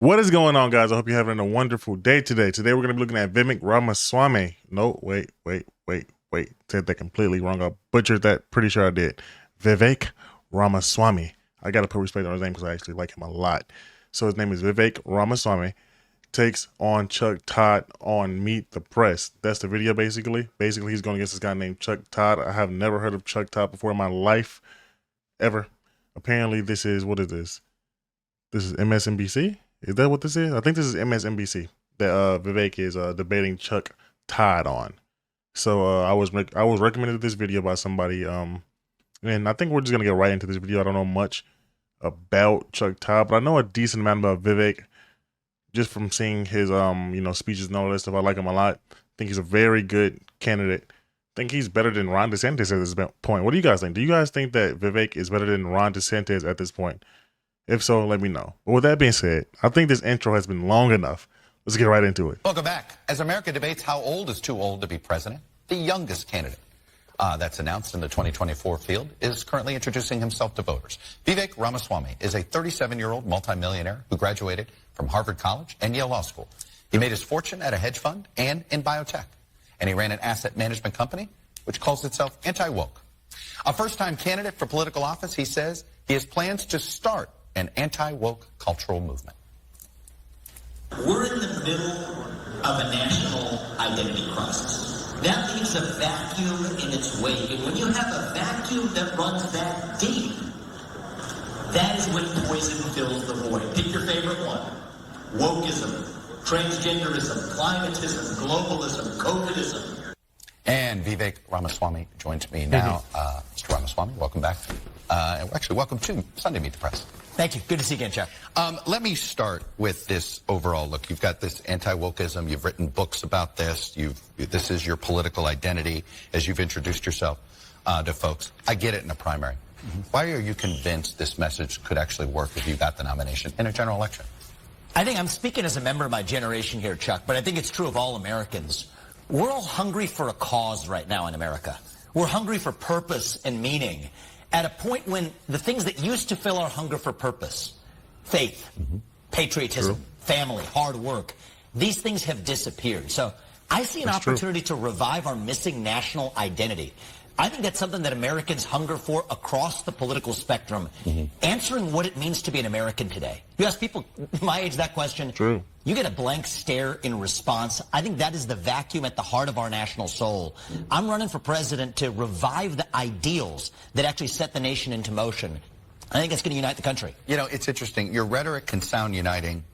What is going on, guys? I hope you're having a wonderful day today. Today, we're going to be looking at Vivek Ramaswamy. No, wait. Said that completely wrong. I butchered that. Pretty sure I did. Vivek Ramaswamy. I got to put respect on his name because I actually like him a lot. So his name is Vivek Ramaswamy. Takes on Chuck Todd on Meet the Press. That's the video, basically. Basically, he's going against this guy named Chuck Todd. I have never heard of Chuck Todd before in my life, ever. Apparently, this is, what is this? This is MSNBC? Is that what this is? I think this is MSNBC that Vivek is debating Chuck Todd on. So I was recommended this video by somebody, and I think we're just gonna get right into this video. I don't know much about Chuck Todd, but I know a decent amount about Vivek just from seeing his speeches and all that stuff. I like him a lot. I think he's a very good candidate. I think he's better than Ron DeSantis at this point. What do you guys think? Do you guys think that Vivek is better than Ron DeSantis at this point? If so, let me know. But with that being said, I think this intro has been long enough. Let's get right into it. Welcome back. As America debates how old is too old to be president, the youngest candidate that's announced in the 2024 field is currently introducing himself to voters. Vivek Ramaswamy is a 37-year-old multimillionaire who graduated from Harvard College and Yale Law School. He made his fortune at a hedge fund and in biotech. And he ran an asset management company which calls itself anti-woke. A first-time candidate for political office, he says he has plans to start an anti-woke cultural movement. We're in the middle of a national identity crisis. That leaves a vacuum in its wake. And when you have a vacuum that runs that deep, that is when poison fills the void. Pick your favorite one. Wokeism, transgenderism, climatism, globalism, COVIDism. And Vivek Ramaswamy joins me now. Mr. Ramaswamy, welcome back. Actually, welcome to Sunday Meet the Press. Thank you. Good to see you again, Chuck. Let me start with this overall look. You've got this anti-wokeism. You've written books about this. This is your political identity as you've introduced yourself to folks. I get it in a primary. Why are you convinced this message could actually work if you got the nomination in a general election? I think I'm speaking as a member of my generation here, Chuck, but I think it's true of all Americans. We're all hungry for a cause right now in America. We're hungry for purpose and meaning. At a point when the things that used to fill our hunger for purpose, faith, patriotism, family, hard work, these things have disappeared. So I see an opportunity to revive our missing national identity. I think that's something that Americans hunger for across the political spectrum, answering what it means to be an American today. You ask people my age that question, you get a blank stare in response. I think that is the vacuum at the heart of our national soul. I'm running for president to revive the ideals that actually set the nation into motion. I think it's going to unite the country. You know, it's interesting. Your rhetoric can sound uniting,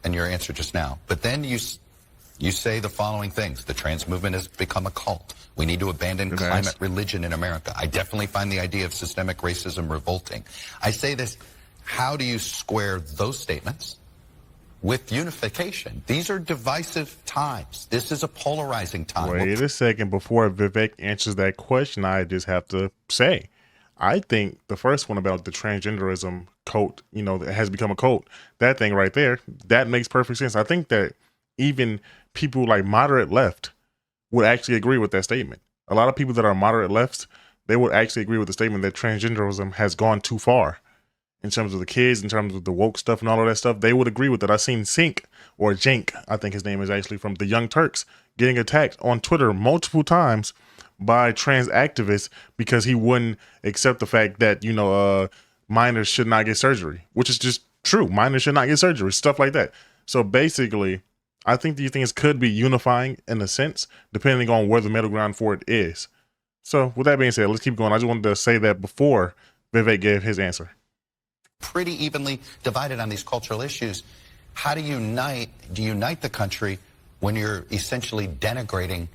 and your answer just now. But then you say the following things. The trans movement has become a cult. We need to abandon climate religion in America. I definitely find the idea of systemic racism revolting. I say this, how do you square those statements with unification? These are divisive times. This is a polarizing time. Wait a second. Before Vivek answers that question, I just have to say, I think the first one about the transgenderism cult, that has become a cult, that thing right there, that makes perfect sense. I think that even people like moderate left would actually agree with that statement. A lot of people that are moderate lefts, they would actually agree with the statement that transgenderism has gone too far in terms of the kids, in terms of the woke stuff and all of that stuff. They would agree with that. I've seen Sink, or Jink, I think his name is actually, from the Young Turks, getting attacked on Twitter multiple times by trans activists because he wouldn't accept the fact that, minors should not get surgery, which is just true. Minors should not get surgery, stuff like that. So basically, I think these things could be unifying in a sense, depending on where the middle ground for it is. So with that being said, let's keep going. I just wanted to say that before Vivek gave his answer. Pretty evenly divided on these cultural issues. How do you unite the country when you're essentially denigrating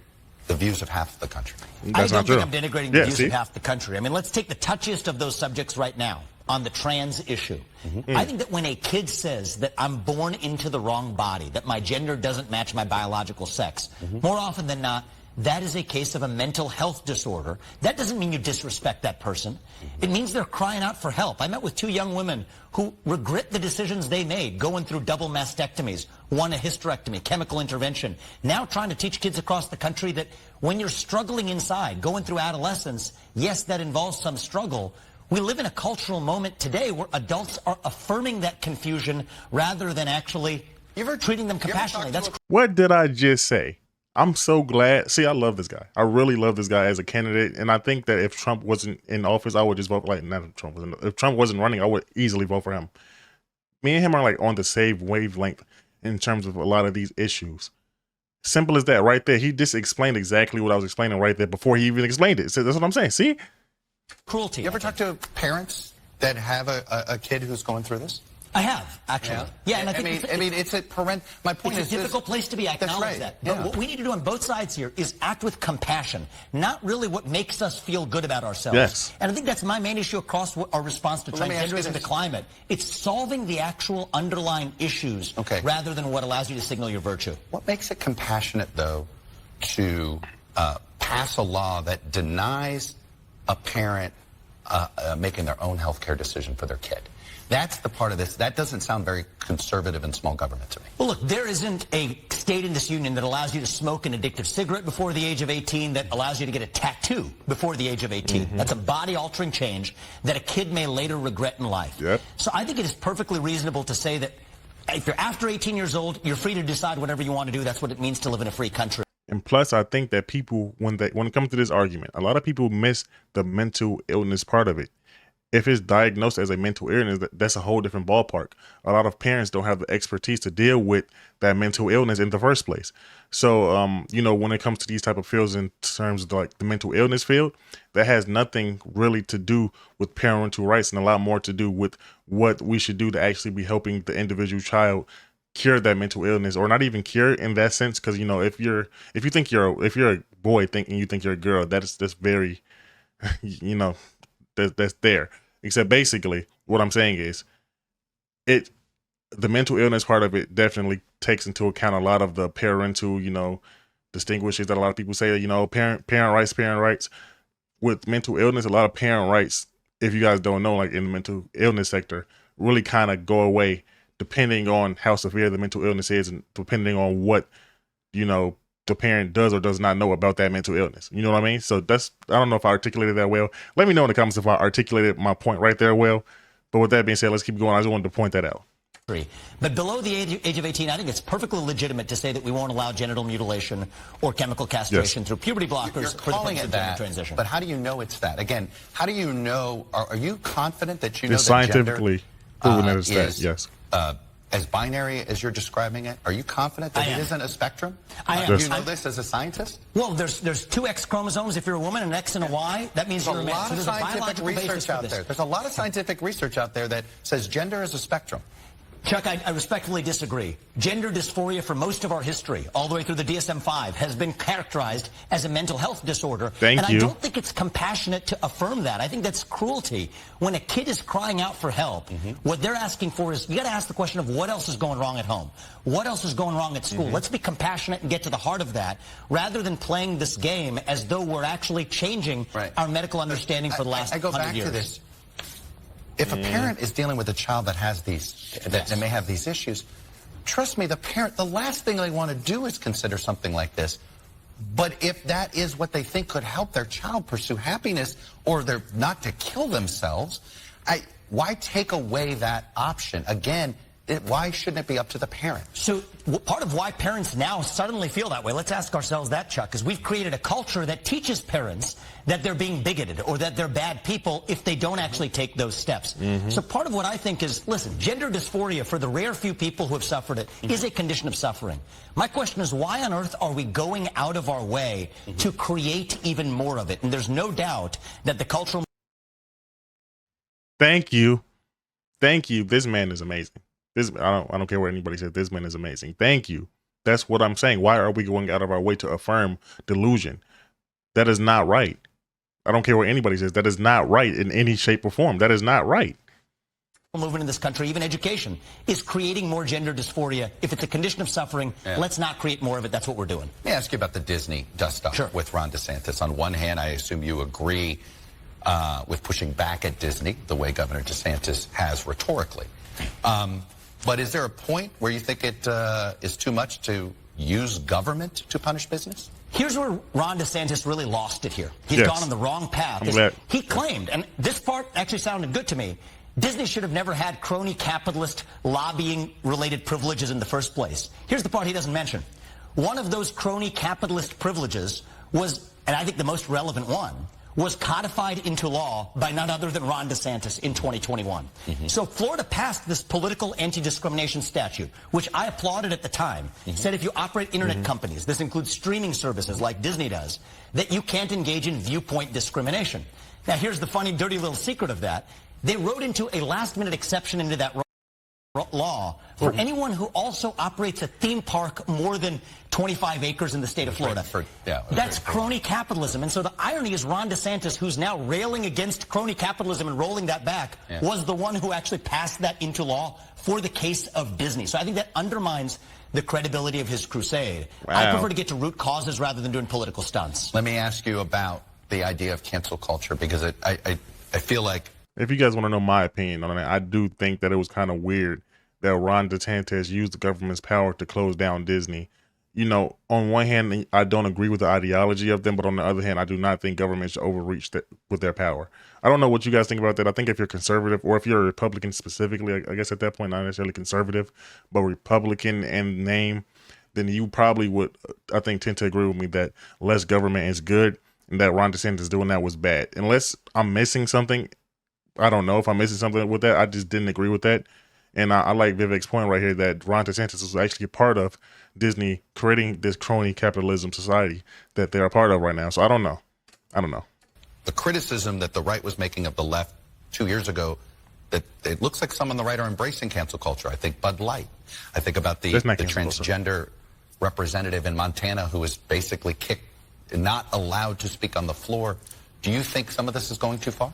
the views of half the country? I don't think I'm denigrating the views of half the country. I mean, let's take the touchiest of those subjects right now, on the trans issue. I think that when a kid says that I'm born into the wrong body, that my gender doesn't match my biological sex, more often than not, that is a case of a mental health disorder. That doesn't mean you disrespect that person. It means they're crying out for help. I met with two young women who regret the decisions they made, going through double mastectomies, one a hysterectomy, chemical intervention, now trying to teach kids across the country that when you're struggling inside, going through adolescence, yes, that involves some struggle. We live in a cultural moment today where adults are affirming that confusion rather than actually treating them compassionately. That's What did I just say? I'm so glad. See, I love this guy. I really love this guy as a candidate. And I think that if Trump wasn't in office, I would just vote if Trump wasn't running, I would easily vote for him. Me and him are like on the same wavelength in terms of a lot of these issues. Simple as that right there. He just explained exactly what I was explaining right there before he even explained it. So that's what I'm saying. See? cruelty. You ever talk to parents that have a kid who's going through this? I have, actually. Yeah, and I think it's a parent. My point is, it's a difficult place to be. I acknowledge that. But what we need to do on both sides here is act with compassion, not really what makes us feel good about ourselves. Yes. And I think that's my main issue across our response to transgenderism and the climate. It's solving the actual underlying issues rather than what allows you to signal your virtue. What makes it compassionate, though, to pass a law that denies a parent making their own health care decision for their kid? That's the part of this. That doesn't sound very conservative and small government to me. Well, look, there isn't a state in this union that allows you to smoke an addictive cigarette before the age of 18, that allows you to get a tattoo before the age of 18. Mm-hmm. That's a body-altering change that a kid may later regret in life. Yep. So I think it is perfectly reasonable to say that if you're after 18 years old, you're free to decide whatever you want to do. That's what it means to live in a free country. And plus, I think that people, when it comes to this argument, a lot of people miss the mental illness part of it. If it's diagnosed as a mental illness, that's a whole different ballpark. A lot of parents don't have the expertise to deal with that mental illness in the first place. So, you know, when it comes to these type of fields in terms of like the mental illness field, that has nothing really to do with parental rights and a lot more to do with what we should do to actually be helping the individual child cure that mental illness, or not even cure in that sense. Because, you know, if you're a boy thinking you think you're a girl, that's very, you know, that's there. Except basically what I'm saying is the mental illness part of it definitely takes into account a lot of the parental, you know, distinguishes that a lot of people say, you know, parent rights. With mental illness, a lot of parent rights, if you guys don't know, like in the mental illness sector, really kind of go away depending on how severe the mental illness is and depending on what, you know, the parent does or does not know about that mental illness. You know what I mean? So I don't know if I articulated that well. Let me know in the comments if I articulated my point right there well. But with that being said, let's keep going. I just wanted to point that out. But below the age of 18, I think it's perfectly legitimate to say that we won't allow genital mutilation or chemical castration through puberty blockers. You're calling it that, transition. But how do you know it's that? Again, how do you know? Are you confident that you know it's that scientifically proven that it's is, that? Yes. As binary as you're describing it, are you confident that it isn't a spectrum? I am. Do you know this as a scientist? Well, there's two X chromosomes if you're a woman, an X and a Y. That means you're a man. So there's a lot of scientific research out there. There's a lot of scientific research out there that says gender is a spectrum. Chuck, I respectfully disagree. Gender dysphoria for most of our history, all the way through the DSM-5, has been characterized as a mental health disorder. And I don't think it's compassionate to affirm that. I think that's cruelty. When a kid is crying out for help, what they're asking for is, you got to ask the question of what else is going wrong at home? What else is going wrong at school? Let's be compassionate and get to the heart of that, rather than playing this game as though we're actually changing our medical understanding for the last 100 years. I go back to this. If a parent is dealing with a child that has these, that may have these issues, trust me, the last thing they want to do is consider something like this. But if that is what they think could help their child pursue happiness, or they're not to kill themselves, why take away that option? Again, why shouldn't it be up to the parent? So part of why parents now suddenly feel that way, let's ask ourselves that, Chuck, is we've created a culture that teaches parents that they're being bigoted or that they're bad people if they don't actually take those steps. So part of what I think is, listen, gender dysphoria, for the rare few people who have suffered it, is a condition of suffering. My question is, why on earth are we going out of our way to create even more of it? And there's no doubt that the cultural... Thank you. This man is amazing. I don't care what anybody says. This man is amazing. Thank you. That's what I'm saying. Why are we going out of our way to affirm delusion? That is not right. I don't care what anybody says. That is not right in any shape or form. That is not right. Movement in this country, even education, is creating more gender dysphoria. If it's a condition of suffering, let's not create more of it. That's what we're doing. Let me ask you about the Disney dust-up with Ron DeSantis. On one hand, I assume you agree with pushing back at Disney the way Governor DeSantis has rhetorically. But is there a point where you think it is too much to use government to punish business? Here's where Ron DeSantis really lost it here. He's Yes. gone on the wrong path. I'm glad. He claimed, and this part actually sounded good to me, Disney should have never had crony capitalist lobbying-related privileges in the first place. Here's the part he doesn't mention. One of those crony capitalist privileges was, and I think the most relevant one, was codified into law by none other than Ron DeSantis in 2021. So Florida passed this political anti-discrimination statute, which I applauded at the time, said if you operate internet companies, this includes streaming services like Disney does, that you can't engage in viewpoint discrimination. Now here's the funny, dirty little secret of that. They wrote into a last-minute exception into that law for anyone who also operates a theme park more than 25 acres in the state of Florida. That's crony capitalism. And so the irony is Ron DeSantis, who's now railing against crony capitalism and rolling that back, was the one who actually passed that into law for the case of Disney. So I think that undermines the credibility of his crusade. Wow. I prefer to get to root causes rather than doing political stunts. Let me ask you about the idea of cancel culture, because I feel like, If you guys want to know my opinion on that, I do think that it was kind of weird that Ron DeSantis used the government's power to close down Disney. You know, on one hand, I don't agree with the ideology of them, but on the other hand, I do not think government should overreach with their power. I don't know what you guys think about that. I think if you're conservative, or if you're a Republican specifically, I guess at that point, not necessarily conservative, but Republican in name, then you probably would, I think, tend to agree with me that less government is good, and that Ron DeSantis doing that was bad. Unless I'm missing something, I don't know if I'm missing something with that. I just didn't agree with that. And I like Vivek's point right here that Ron DeSantis was actually a part of Disney creating this crony capitalism society that they're a part of right now. So I don't know. the criticism that the right was making of the left 2 years ago, that it looks like some on the right are embracing cancel culture. I think Bud Light. I think about the transgender representative in Montana who was basically kicked, not allowed to speak on the floor. Do you think some of this is going too far?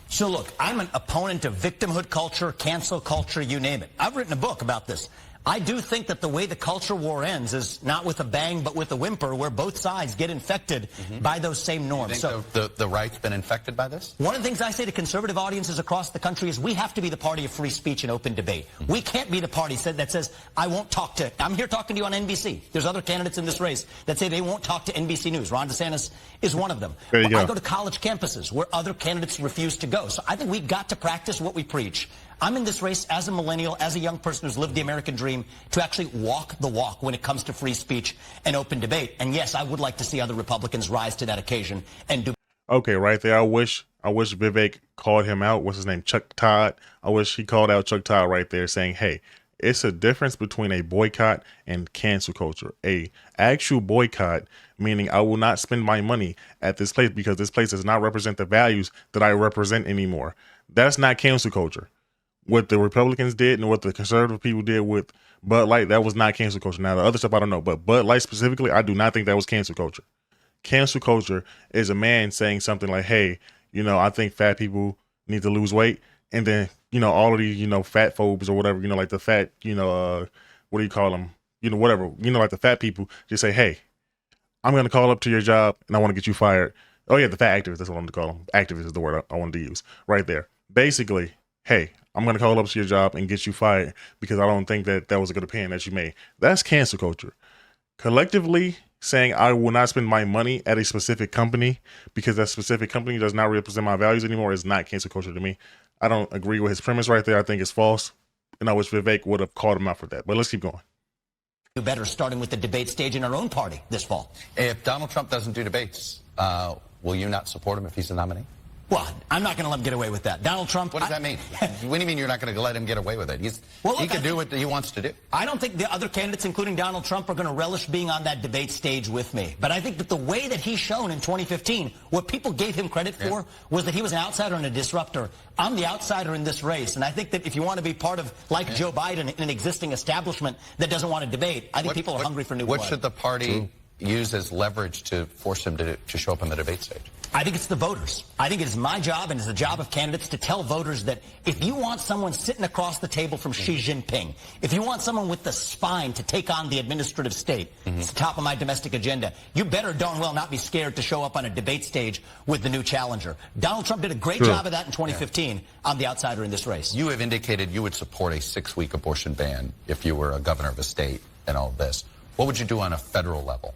So look, I'm an opponent of victimhood culture, cancel culture, you name it. I've written a book about this. I do think that the way the culture war ends is not with a bang, but with a whimper, where both sides get infected by those same norms. You think the right's been infected by this? One of the things I say to conservative audiences across the country is we have to be the party of free speech and open debate. We can't be the party that says, I won't talk to, I'm here talking to you on NBC. There's other candidates in this race that say they won't talk to NBC News. Ron DeSantis is one of them. There you go. I go to college campuses where other candidates refuse to go. So I think we've got to practice what we preach. I'm in this race as a millennial, as a young person who's lived the American dream, to actually walk the walk when it comes to free speech and open debate. And yes, I would like to see other Republicans rise to that occasion and do. Okay, right there. I wish Vivek called him out. What's his name? Chuck Todd. I wish he called out Chuck Todd right there, saying, hey, it's a difference between a boycott and cancel culture. A actual boycott, meaning I will not spend my money at this place because this place does not represent the values that I represent anymore. That's not cancel culture. What the Republicans did and what the conservative people did with Bud Light, that was not cancel culture. Now, the other stuff, I don't know. But Bud Light specifically, I do not think that was cancel culture. Cancel culture is a man saying something like, hey, you know, I think fat people need to lose weight. And then, you know, all of these, you know, fat phobes or whatever, you know, like the fat, you know, what do you call them? You know, whatever, you know, like the fat people just say, hey, I'm going to call up to your job and I want to get you fired. Oh, yeah, the fat activists. That's what I'm going to call them. Activist is the word I wanted to use right there. Basically, hey, I'm going to call up to your job and get you fired because I don't think that was a good opinion that you made. That's cancel culture. Collectively saying I will not spend my money at a specific company because that specific company does not represent my values anymore is not cancel culture to me. I don't agree with his premise right there. I think it's false. And I wish Vivek would have called him out for that. But let's keep going. Do better starting with the debate stage in our own party this fall. If Donald Trump doesn't do debates, will you not support him if he's the nominee? Well, I'm not going to let him get away with that. Donald Trump. What does that mean? What do you mean you're not going to let him get away with it? He can do what he wants to do. I don't think the other candidates, including Donald Trump, are going to relish being on that debate stage with me. But I think that the way that he's shown in 2015, what people gave him credit for was that he was an outsider and a disruptor. I'm the outsider in this race. And I think that if you want to be part of, like Joe Biden, in an existing establishment that doesn't want to debate, I think people are hungry for new blood. What should the party use as leverage to force him to show up on the debate stage? I think it's the voters. I think it's my job and it's the job of candidates to tell voters that if you want someone sitting across the table from Xi Jinping, if you want someone with the spine to take on the administrative state, it's the top of my domestic agenda, you better darn well not be scared to show up on a debate stage with the new challenger. Donald Trump did a great job of that in 2015. I'm the outsider in this race. You have indicated you would support a 6-week abortion ban if you were a governor of a state and all of this. What would you do on a federal level?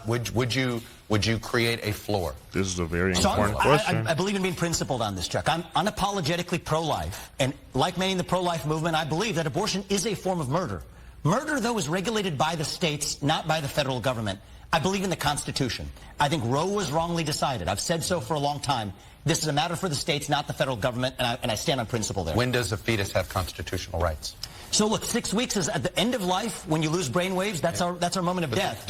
Would you create a floor? This is a very important question. I believe in being principled on this, Chuck. I'm unapologetically pro-life, and like many in the pro-life movement, I believe that abortion is a form of murder. Murder, though, is regulated by the states, not by the federal government. I believe in the Constitution. I think Roe was wrongly decided. I've said so for a long time. This is a matter for the states, not the federal government, and I stand on principle there. When does a fetus have constitutional rights? So look, 6 weeks is at the end of life. When you lose brainwaves, that's our moment of death.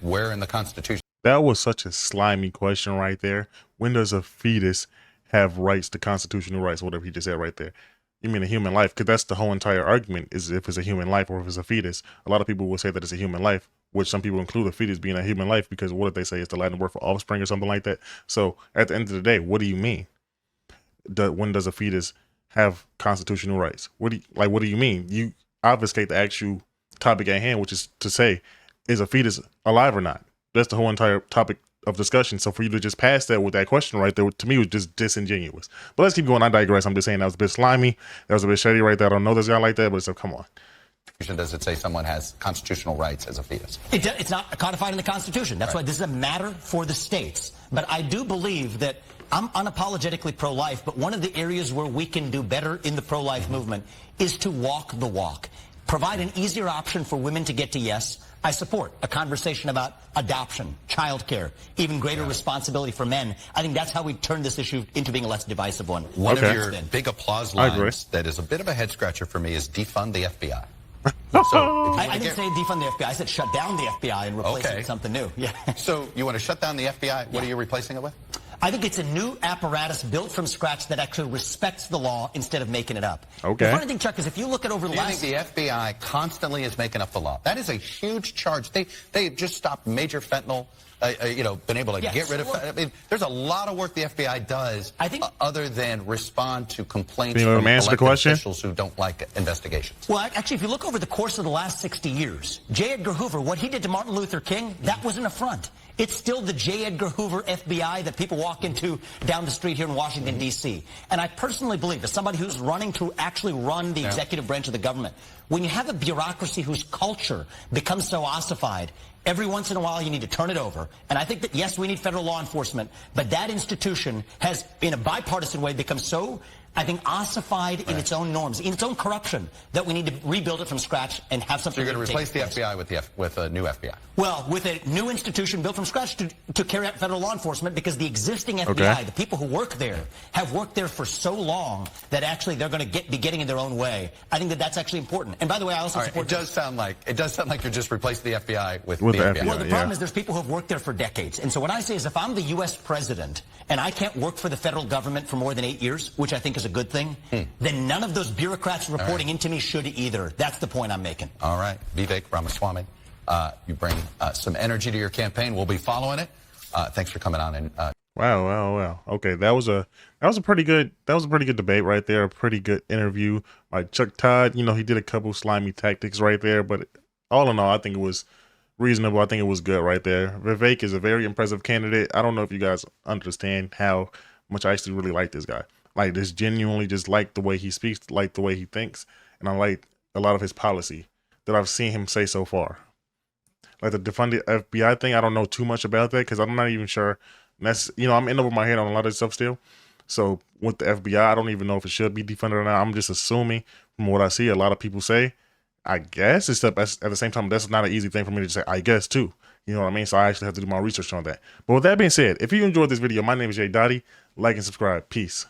Where in the Constitution? That was such a slimy question right there. When does a fetus have rights to constitutional rights? Whatever he just said right there. You mean a human life? Because that's the whole entire argument, is if it's a human life or if it's a fetus. A lot of people will say that it's a human life, which some people include a fetus being a human life because what if they say it's the Latin word for offspring or something like that? So at the end of the day, what do you mean? When does a fetus have constitutional rights? What do you mean? You obfuscate the actual topic at hand, which is to say, is a fetus alive or not? That's the whole entire topic of discussion. So for you to just pass that with that question right there, to me, was just disingenuous. But let's keep going. I digress. I'm just saying that was a bit slimy. That was a bit shady right there. I don't know this guy like that, but it's come on. Does it say someone has constitutional rights as a fetus? It's not codified in the Constitution. That's why this is a matter for the states. But I do believe that I'm unapologetically pro-life, but one of the areas where we can do better in the pro-life movement is to walk the walk. Provide an easier option for women to get to yes. I support a conversation about adoption, childcare, even greater responsibility for men. I think that's how we turn this issue into being a less divisive one. One of your big applause lines that is a bit of a head scratcher for me is defund the FBI. So I didn't say defund the FBI. I said shut down the FBI and replace it with something new. Yeah. So you want to shut down the FBI? What are you replacing it with? I think it's a new apparatus built from scratch that actually respects the law instead of making it up. Okay. The funny thing, Chuck, is if you look at over the last... Do you think the FBI constantly is making up the law? That is a huge charge. They just stopped major fentanyl. Been able to get rid of. I mean, there's a lot of work the FBI does. I think other than respond to complaints from elected officials who don't like investigations. Well, actually, if you look over the course of the last 60 years, J. Edgar Hoover, what he did to Martin Luther King, that was an affront. It's still the J. Edgar Hoover FBI that people walk into down the street here in Washington, D.C. And I personally believe, as somebody who's running to actually run the executive branch of the government, when you have a bureaucracy whose culture becomes so ossified, every once in a while you need to turn it over. And I think that, yes, we need federal law enforcement, but that institution has, in a bipartisan way, become so, I think, ossified in its own norms, in its own corruption, that we need to rebuild it from scratch and have something. So you're going to replace the FBI with a new FBI? Well, with a new institution built from scratch to carry out federal law enforcement, because the existing FBI, the people who work there, have worked there for so long that actually they're going to be getting in their own way. I think that that's actually important. And by the way, I also support. It does sound like you're just replacing the FBI with the FBI. FBI. Well, the problem is there's people who have worked there for decades. And so what I say is, if I'm the U.S. president and I can't work for the federal government for more than 8 years, which I think is a good thing, then none of those bureaucrats reporting into me should either. That's the point I'm making. All right. Vivek Ramaswamy, you bring some energy to your campaign. We'll be following it. Thanks for coming on. And Wow. Okay, that was a pretty good debate right there. A pretty good interview by Chuck Todd. You know, he did a couple slimy tactics right there, but all in all, I think it was reasonable. I think it was good right there. Vivek is a very impressive candidate. I don't know if you guys understand how much I actually really like this guy. Like, just genuinely just like the way he speaks, like the way he thinks, and I like a lot of his policy that I've seen him say so far. Like the defund the FBI thing, I don't know too much about that because I'm not even sure. That's, I'm in over my head on a lot of stuff still. So with the FBI, I don't even know if it should be defunded or not. I'm just assuming from what I see a lot of people say, I guess, except at the same time, that's not an easy thing for me to just say, I guess too. You know what I mean? So I actually have to do my research on that. But with that being said, if you enjoyed this video, my name is yedotti. Like and subscribe. Peace.